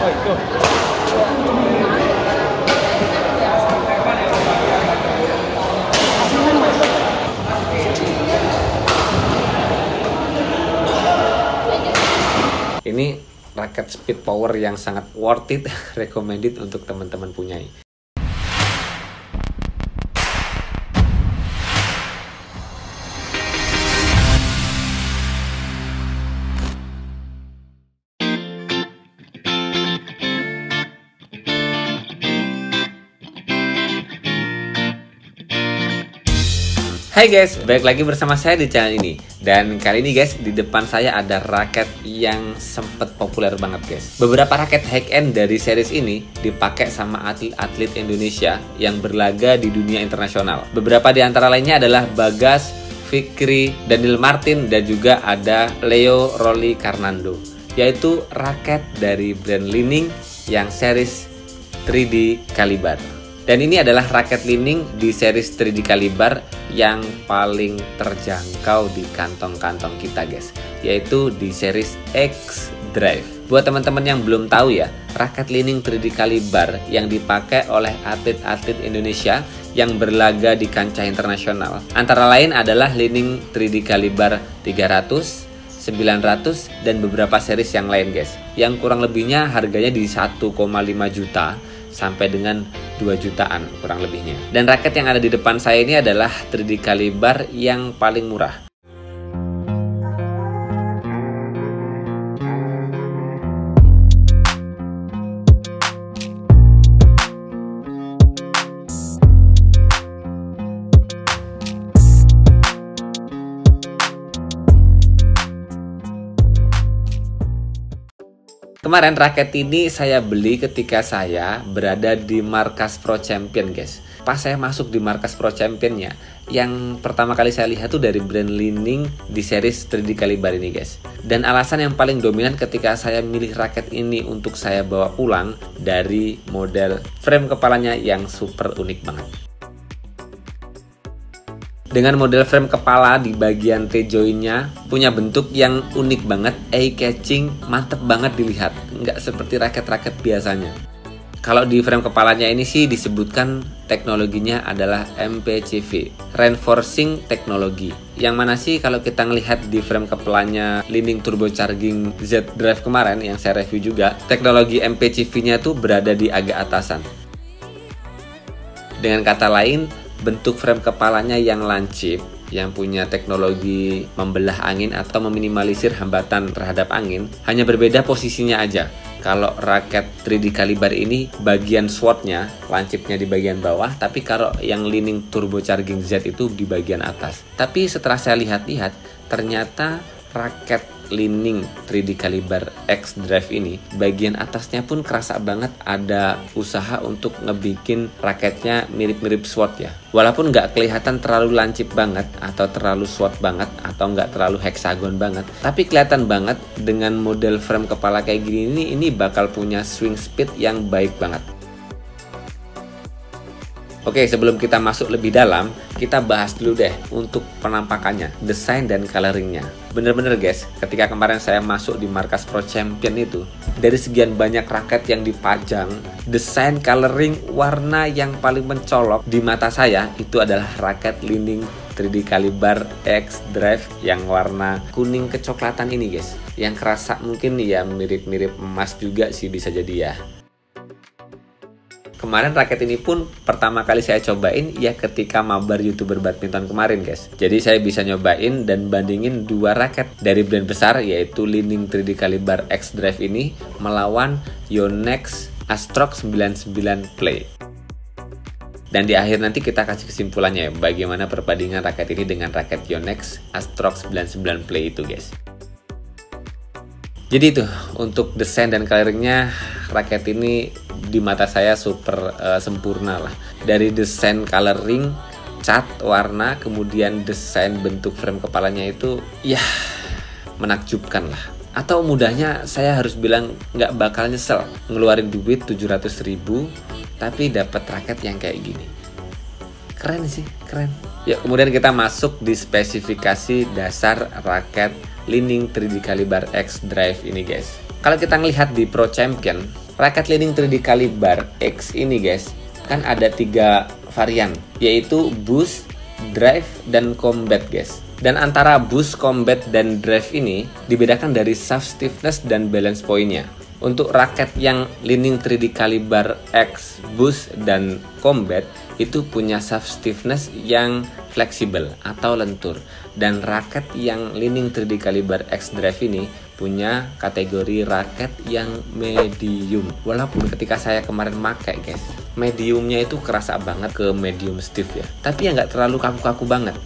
Ini raket speed power yang sangat worth it, recommended untuk teman-teman punya. Hai guys, balik lagi bersama saya di channel ini. Dan kali ini guys, di depan saya ada raket yang sempet populer banget guys. Beberapa raket high-end dari series ini dipakai sama atlet-atlet Indonesia yang berlaga di dunia internasional. Beberapa di antara lainnya adalah Bagas, Fikri, Daniel Martin, dan juga ada Leo Rolly Carnando. Yaitu raket dari brand Li-Ning yang series 3D Caliber. Dan ini adalah raket Li-Ning di series 3D Caliber yang paling terjangkau di kantong-kantong kita guys, yaitu di series X Drive. Buat teman-teman yang belum tahu ya, raket Li-Ning 3D Caliber yang dipakai oleh atlet-atlet Indonesia yang berlaga di kancah internasional antara lain adalah Li-Ning 3D Caliber 300, 900, dan beberapa series yang lain guys, yang kurang lebihnya harganya di 1,5 juta sampai dengan 2 jutaan kurang lebihnya. Dan raket yang ada di depan saya ini adalah 3D Caliber yang paling murah. Kemarin raket ini saya beli ketika saya berada di markas Pro Champion guys. Pas saya masuk di markas Pro Championnya, yang pertama kali saya lihat tuh dari brand Li-Ning di series 3D Caliber ini guys. Dan alasan yang paling dominan ketika saya milih raket ini untuk saya bawa pulang dari model frame kepalanya yang super unik banget. Dengan model frame kepala di bagian T-joinnya punya bentuk yang unik banget, eye-catching, mantep banget dilihat. Nggak seperti raket-raket biasanya. Kalau di frame kepalanya ini sih disebutkan teknologinya adalah MPCV, Reinforcing Technology. Yang mana sih kalau kita ngelihat di frame kepalanya Li-Ning Turbocharging Z Drive kemarin yang saya review juga, teknologi MPCV-nya tuh berada di agak atasan. Dengan kata lain, bentuk frame kepalanya yang lancip, yang punya teknologi membelah angin atau meminimalisir hambatan terhadap angin, hanya berbeda posisinya aja. Kalau raket 3D Caliber ini bagian SWOT-nya, lancipnya di bagian bawah, tapi kalau yang Li-Ning Turbocharging Z itu di bagian atas. Tapi setelah saya lihat-lihat, ternyata raket Li-Ning 3D Caliber X Drive ini bagian atasnya pun kerasa banget ada usaha untuk ngebikin raketnya mirip-mirip SWOT ya. Walaupun nggak kelihatan terlalu lancip banget atau terlalu SWOT banget atau nggak terlalu hexagon banget, tapi kelihatan banget dengan model frame kepala kayak gini ini bakal punya swing speed yang baik banget. Oke, sebelum kita masuk lebih dalam, kita bahas dulu deh untuk penampakannya, desain dan coloringnya. Bener-bener guys, ketika kemarin saya masuk di markas Pro Champion itu, dari sekian banyak raket yang dipajang, desain, coloring, warna yang paling mencolok di mata saya itu adalah raket Li-Ning 3D Caliber X Drive yang warna kuning kecoklatan ini guys. Yang kerasa mungkin ya mirip-mirip emas juga sih bisa jadi ya. Kemarin raket ini pun pertama kali saya cobain ya ketika mabar YouTuber badminton kemarin guys. Jadi saya bisa nyobain dan bandingin dua raket dari brand besar yaitu Li-Ning 3D Caliber X Drive ini melawan Yonex Astrox 99 Play. Dan di akhir nanti kita kasih kesimpulannya ya, bagaimana perbandingan raket ini dengan raket Yonex Astrox 99 Play itu guys. Jadi itu untuk desain dan coloringnya raket ini di mata saya super sempurna lah. Dari desain coloring, cat, warna, kemudian desain bentuk frame kepalanya itu ya menakjubkan lah. Atau mudahnya saya harus bilang nggak bakal nyesel ngeluarin duit 700.000 tapi dapat raket yang kayak gini. Keren sih, keren. Ya, kemudian kita masuk di spesifikasi dasar raket Li-Ning 3D Caliber X Drive ini guys. Kalau kita ngelihat di Pro Champion, Raket leading 3D Caliber X ini guys, kan ada 3 varian, yaitu boost, drive, dan combat guys. Dan antara boost, combat, dan drive ini dibedakan dari shaft stiffness dan balance point-nya. Untuk raket yang leaning 3D Caliber X, boost, dan combat itu punya shaft stiffness yang fleksibel atau lentur. Dan raket yang leaning 3D Caliber X drive ini punya kategori raket yang medium. Walaupun ketika saya kemarin pakai guys, mediumnya itu kerasa banget ke medium stiff ya, tapi ya nggak terlalu kaku-kaku banget.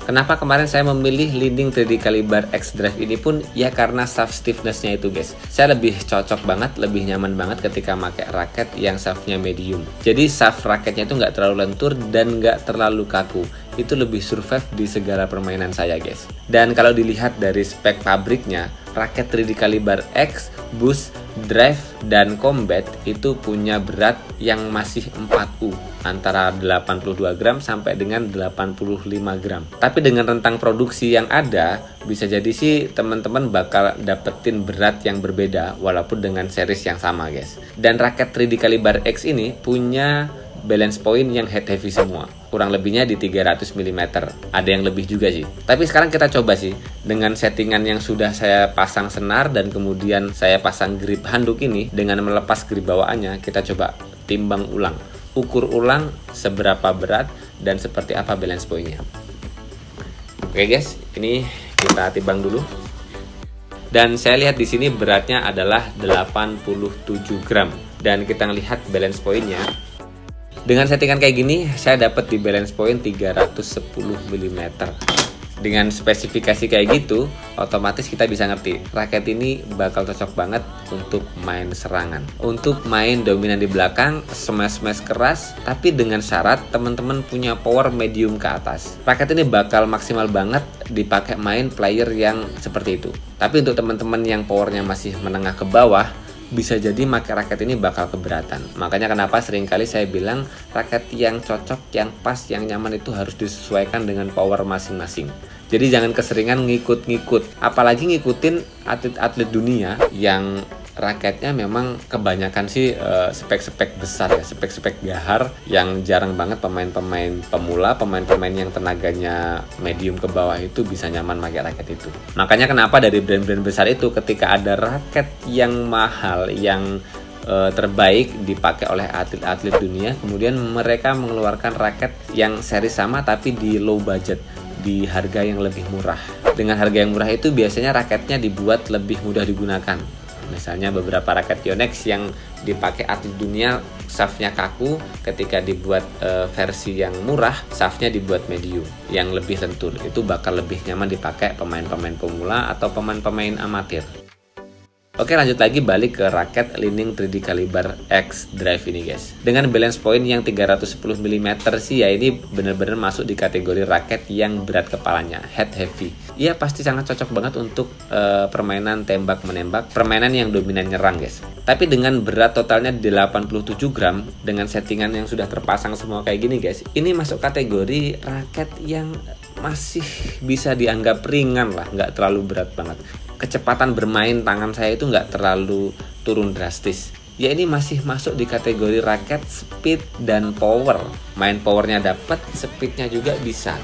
Kenapa kemarin saya memilih leading 3D Caliber X drive ini pun ya karena shaft stiffness-nya itu guys. Saya lebih cocok banget, lebih nyaman banget ketika pakai raket yang shaftnya medium. Jadi shaft raketnya itu nggak terlalu lentur dan nggak terlalu kaku. Itu lebih survive di segala permainan saya guys. Dan kalau dilihat dari spek pabriknya, raket 3D Caliber X, boost, drive, dan combat itu punya berat yang masih 4U, antara 82 gram sampai dengan 85 gram. Tapi dengan rentang produksi yang ada, bisa jadi sih teman-teman bakal dapetin berat yang berbeda walaupun dengan series yang sama guys. Dan raket 3D Caliber X ini punya balance point yang head heavy semua, kurang lebihnya di 300 mm, ada yang lebih juga sih. Tapi sekarang kita coba sih dengan settingan yang sudah saya pasang senar dan kemudian saya pasang grip handuk ini, dengan melepas grip bawaannya, kita coba timbang ulang, ukur ulang seberapa berat dan seperti apa balance point-nya. Oke guys, ini kita timbang dulu. Dan saya lihat di sini beratnya adalah 87 gram dan kita lihat balance point-nya. Dengan settingan kayak gini, saya dapat di balance point 310 mm. Dengan spesifikasi kayak gitu, otomatis kita bisa ngerti raket ini bakal cocok banget untuk main serangan, untuk main dominan di belakang, smash keras, tapi dengan syarat teman-teman punya power medium ke atas. Raket ini bakal maksimal banget dipakai main player yang seperti itu. Tapi untuk teman-teman yang powernya masih menengah ke bawah, bisa jadi pakai raket ini bakal keberatan. Makanya kenapa seringkali saya bilang raket yang cocok, yang pas, yang nyaman itu harus disesuaikan dengan power masing-masing. Jadi jangan keseringan ngikut-ngikut, apalagi ngikutin atlet-atlet dunia yang raketnya memang kebanyakan sih spek-spek besar ya, spek-spek gahar, yang jarang banget pemain-pemain pemula, pemain-pemain yang tenaganya medium ke bawah itu bisa nyaman pakai raket itu. Makanya kenapa dari brand-brand besar itu ketika ada raket yang mahal, yang terbaik dipakai oleh atlet-atlet dunia, kemudian mereka mengeluarkan raket yang seri sama tapi di low budget, di harga yang lebih murah. Dengan harga yang murah itu biasanya raketnya dibuat lebih mudah digunakan. Misalnya beberapa raket Yonex yang dipakai atlet dunia shaftnya kaku, ketika dibuat versi yang murah shaftnya dibuat medium yang lebih lentur, itu bakal lebih nyaman dipakai pemain-pemain pemula atau pemain-pemain amatir. Oke, lanjut lagi balik ke raket leaning 3D Caliber X drive ini guys. Dengan balance point yang 310 mm sih ya, ini bener-bener masuk di kategori raket yang berat kepalanya, head heavy. Iya, pasti sangat cocok banget untuk permainan tembak-menembak, permainan yang dominan nyerang guys. Tapi dengan berat totalnya 87 gram, dengan settingan yang sudah terpasang semua kayak gini guys, ini masuk kategori raket yang masih bisa dianggap ringan lah, nggak terlalu berat banget. Kecepatan bermain tangan saya itu nggak terlalu turun drastis. Ya, ini masih masuk di kategori raket speed dan power. Main powernya dapat, speednya juga bisa.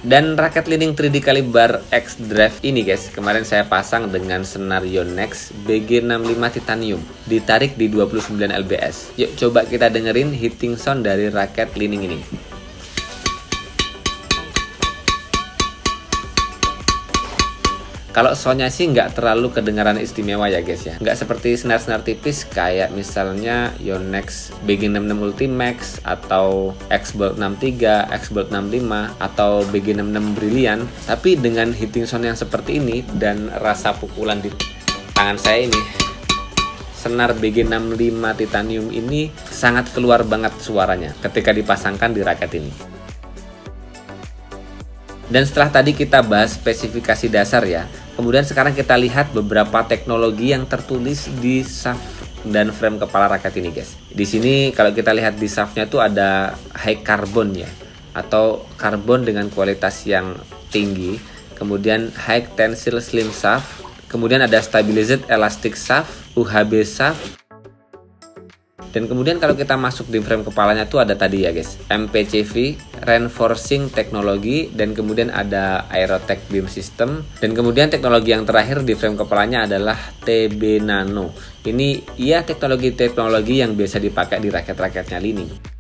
Dan raket leaning 3D Caliber X drive ini guys, kemarin saya pasang dengan senar Yonex BG65 Titanium, ditarik di 29 lbs. Yuk coba kita dengerin hitting sound dari raket leaning ini. Kalau soundnya sih nggak terlalu kedengaran istimewa ya guys ya, nggak seperti senar-senar tipis kayak misalnya Yonex BG66 Ultimax atau X-Bolt 63, X-Bolt 65 atau BG66 Brilliant. Tapi dengan hitting sound yang seperti ini dan rasa pukulan di tangan saya ini, senar BG65 titanium ini sangat keluar banget suaranya ketika dipasangkan di raket ini. Dan setelah tadi kita bahas spesifikasi dasar ya, kemudian sekarang kita lihat beberapa teknologi yang tertulis di shaft dan frame kepala raket ini guys. Di sini kalau kita lihat di shaftnya tuh ada high carbon ya, atau karbon dengan kualitas yang tinggi. Kemudian high tensile slim shaft. Kemudian ada stabilized elastic shaft, UHB shaft. Dan kemudian kalau kita masuk di frame kepalanya tuh ada tadi ya guys, MPCV, Reinforcing Technology, dan kemudian ada Aerotech Beam System. Dan kemudian teknologi yang terakhir di frame kepalanya adalah TB Nano. Ini ya teknologi yang biasa dipakai di raket-raketnya Li-Ning.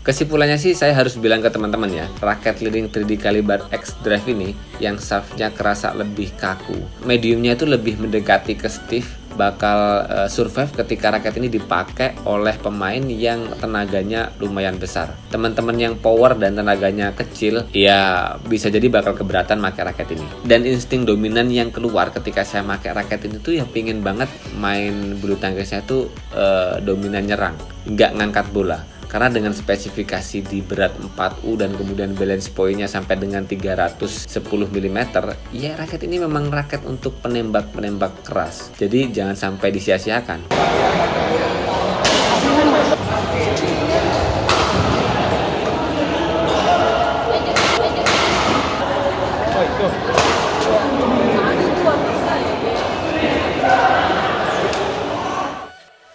Kesimpulannya sih saya harus bilang ke teman-teman ya, raket Li-Ning 3D Caliber X Drive ini yang shaftnya kerasa lebih kaku, mediumnya itu lebih mendekati ke stiff, bakal survive ketika raket ini dipakai oleh pemain yang tenaganya lumayan besar. Teman-teman yang power dan tenaganya kecil ya bisa jadi bakal keberatan pakai raket ini. Dan insting dominan yang keluar ketika saya pakai raket ini tuh ya pingin banget main bulu tangkisnya tuh dominan nyerang, nggak ngangkat bola. Karena dengan spesifikasi di berat 4U dan kemudian balance point-nya sampai dengan 310 mm, ya raket ini memang raket untuk penembak-penembak keras. Jadi jangan sampai disia-siakan.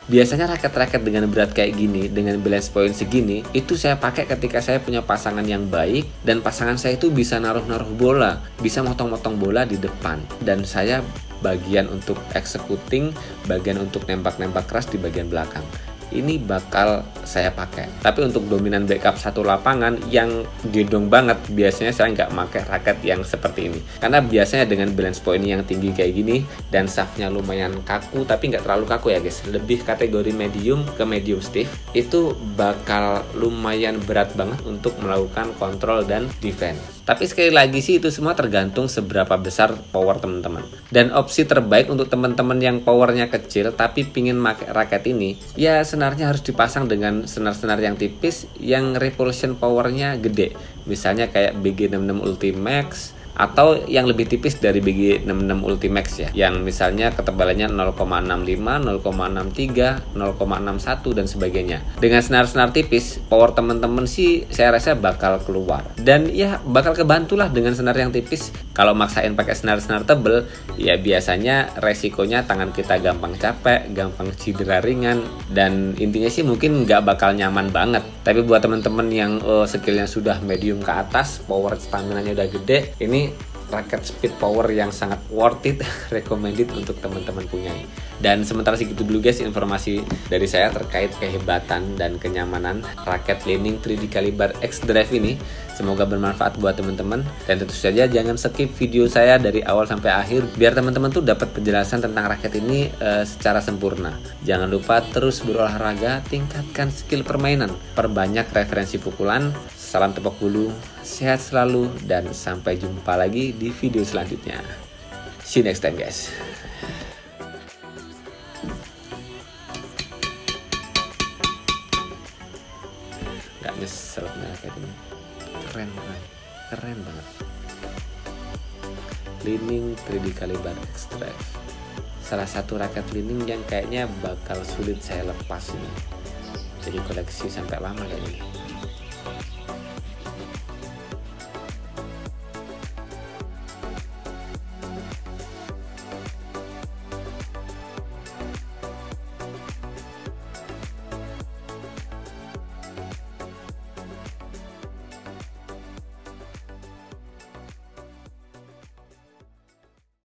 Biasanya raket-raket dengan berat kayak gini, dengan balance point segini, itu saya pakai ketika saya punya pasangan yang baik, dan pasangan saya itu bisa naruh-naruh bola, bisa motong-motong bola di depan, dan saya bagian untuk executing, bagian untuk nembak-nembak keras di bagian belakang. Ini bakal saya pakai. Tapi untuk dominan backup satu lapangan yang gendong banget, biasanya saya nggak pakai raket yang seperti ini. Karena biasanya dengan balance point yang tinggi kayak gini dan shaftnya lumayan kaku, tapi nggak terlalu kaku ya guys, lebih kategori medium ke medium stiff, itu bakal lumayan berat banget untuk melakukan kontrol dan defense. Tapi sekali lagi sih itu semua tergantung seberapa besar power teman-teman. Dan opsi terbaik untuk teman-teman yang powernya kecil tapi pingin pakai raket ini, ya senarnya harus dipasang dengan senar-senar yang tipis yang repulsion powernya gede. Misalnya kayak BG66 Ultimax, atau yang lebih tipis dari BG66 Ultimax ya, yang misalnya ketebalannya 0,65, 0,63, 0,61 dan sebagainya. Dengan senar-senar tipis, power teman-teman sih saya rasa bakal keluar. Dan ya bakal kebantulah dengan senar yang tipis. Kalau maksain pakai senar-senar tebel, ya biasanya resikonya tangan kita gampang capek, gampang cedera ringan, dan intinya sih mungkin nggak bakal nyaman banget. Tapi buat teman-teman yang skillnya sudah medium ke atas, power stamina-nya udah gede, ini raket speed power yang sangat worth it, recommended untuk teman-teman punya. Dan sementara segitu dulu guys informasi dari saya terkait kehebatan dan kenyamanan raket Li-Ning 3D Caliber X Drive ini. Semoga bermanfaat buat teman-teman, dan tentu saja jangan skip video saya dari awal sampai akhir biar teman-teman tuh dapat penjelasan tentang raket ini secara sempurna. Jangan lupa terus berolahraga, tingkatkan skill permainan, perbanyak referensi pukulan. Salam tepuk bulu, sehat selalu, dan sampai jumpa lagi di video selanjutnya. See you next time guys. Gak nyesel punya raket ini. Keren banget. Li-Ning 3D Caliber X Drive, salah satu raket Li-Ning yang kayaknya bakal sulit saya lepas ini. Jadi koleksi sampai lama kayak ini.